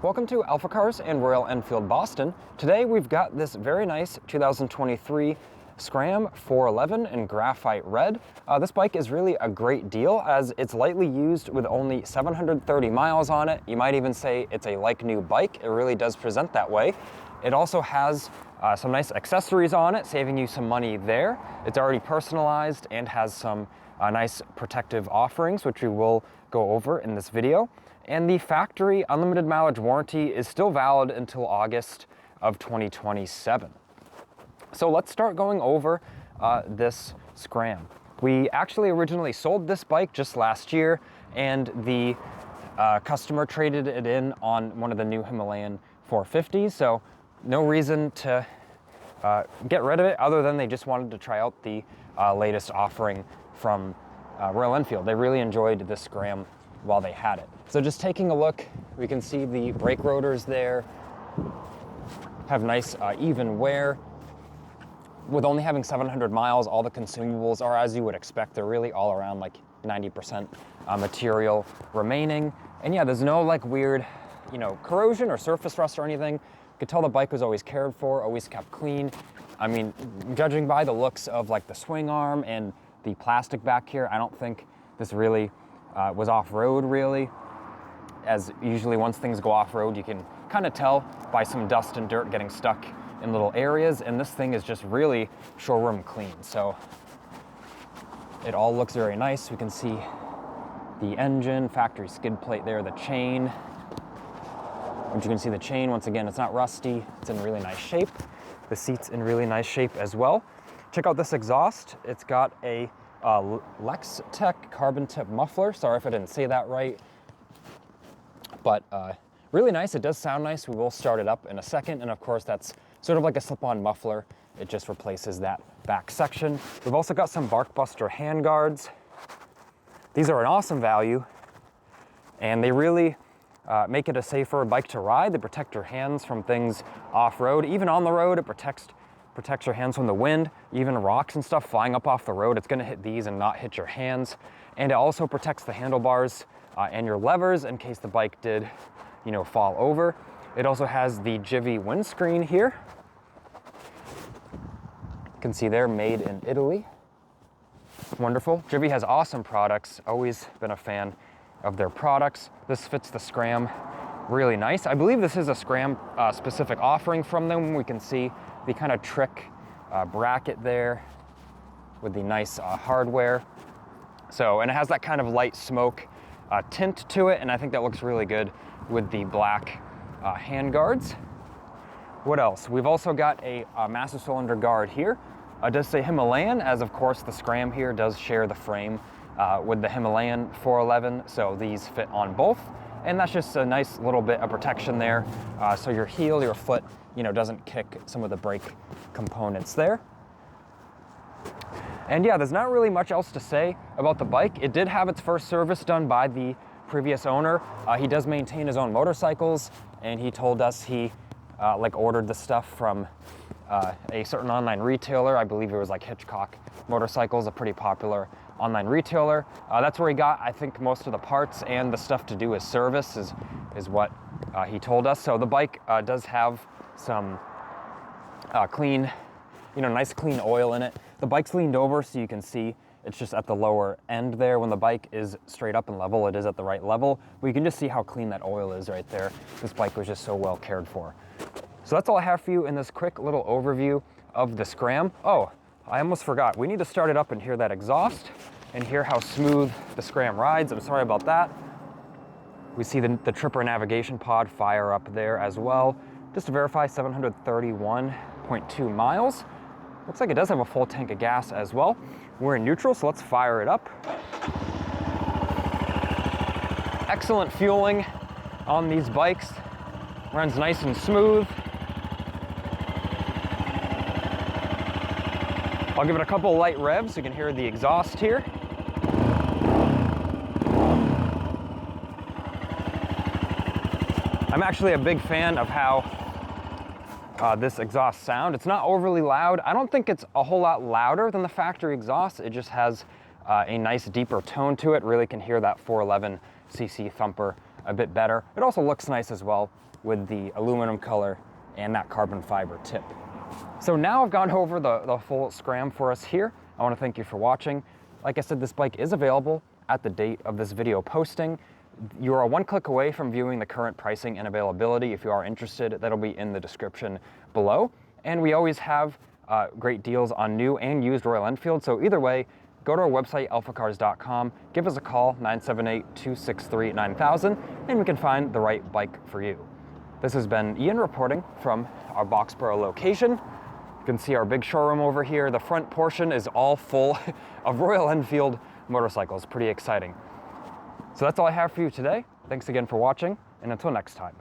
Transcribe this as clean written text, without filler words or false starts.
Welcome to AlphaCars and Royal Enfield Boston. Today we've got this very nice 2023 Scram 411 in Graphite Red. This bike is really a great deal as it's lightly used with only 730 miles on it. You might even say it's a like-new bike. It really does present that way. It also has some nice accessories on it, saving you some money there. It's already personalized and has some nice protective offerings, which we will go over in this video. And the factory unlimited mileage warranty is still valid until August of 2027. So let's start going over this Scram. We actually originally sold this bike just last year, and the customer traded it in on one of the new Himalayan 450s. So no reason to get rid of it other than they just wanted to try out the latest offering from Royal Enfield. They really enjoyed this Scram while they had it. So just taking a look, we can see the brake rotors there have nice even wear. With only having 700 miles, all the consumables are as you would expect. They're really all around like 90% material remaining. And yeah, there's no like weird, corrosion or surface rust or anything. You could tell the bike was always cared for, always kept clean. I mean, judging by the looks of like the swing arm and the plastic back here, I don't think this really was off-road really, as usually once things go off-road, you can kind of tell by some dust and dirt getting stuck in little areas, and this thing is just really showroom clean. So it all looks very nice. We can see the engine, factory skid plate there, the chain. But you can see the chain, once again, it's not rusty, it's in really nice shape. The seat's in really nice shape as well. Check out this exhaust. It's got a Lextech carbon tip muffler. Sorry if I didn't say that right. But really nice. It does sound nice. We will start it up in a second. And of course, that's sort of like a slip-on muffler. It just replaces that back section. We've also got some Barkbuster handguards. These are an awesome value, and they really make it a safer bike to ride. They protect your hands from things off-road. Even on the road, it protects your hands from the wind, even rocks and stuff flying up off the road. It's gonna hit these and not hit your hands. And it also protects the handlebars and your levers in case the bike did, fall over. It also has the Givi windscreen here. You can see they're made in Italy. Wonderful. Givi has awesome products. Always been a fan of their products. This fits the Scram really nice. I believe this is a Scram specific offering from them. We can see the kind of trick bracket there with the nice hardware. So, and it has that kind of light smoke tint to it, and I think that looks really good with the black handguards. What else? We've also got a master cylinder guard here. It does say Himalayan, as of course the Scram here does share the frame with the Himalayan 411, so these fit on both. And that's just a nice little bit of protection there, so your heel, your foot, doesn't kick some of the brake components there. And yeah, there's not really much else to say about the bike. It did have its first service done by the previous owner. He does maintain his own motorcycles, and he told us he ordered the stuff from a certain online retailer. I believe it was like Hitchcock Motorcycles, a pretty popular online retailer. That's where he got, I think, most of the parts and the stuff to do his service is what he told us. So the bike does have some clean, nice clean oil in it. The bike's leaned over so you can see it's just at the lower end there. When the bike is straight up and level, it is at the right level. But you can just see how clean that oil is right there. This bike was just so well cared for. So that's all I have for you in this quick little overview of the Scram. Oh, I almost forgot. We need to start it up and hear that exhaust and hear how smooth the Scram rides. I'm sorry about that. We see the Tripper navigation pod fire up there as well. Just to verify, 731.2 miles. Looks like it does have a full tank of gas as well. We're in neutral, so let's fire it up. Excellent fueling on these bikes. Runs nice and smooth. I'll give it a couple light revs so you can hear the exhaust here. I'm actually a big fan of how this exhaust sound. It's not overly loud. I don't think it's a whole lot louder than the factory exhaust. It just has a nice deeper tone to it. Really can hear that 411cc thumper a bit better. It also looks nice as well with the aluminum color and that carbon fiber tip. So now I've gone over the full Scram for us here. I want to thank you for watching. Like I said, this bike is available at the date of this video posting. You are one click away from viewing the current pricing and availability. If you are interested, that'll be in the description below. And we always have great deals on new and used Royal Enfield. So either way, go to our website, alphacars.com, give us a call, 978-263-9000, and we can find the right bike for you. This has been Ian reporting from our Boxborough location. You can see our big showroom over here. The front portion is all full of Royal Enfield motorcycles. Pretty exciting. So that's all I have for you today. Thanks again for watching, and until next time.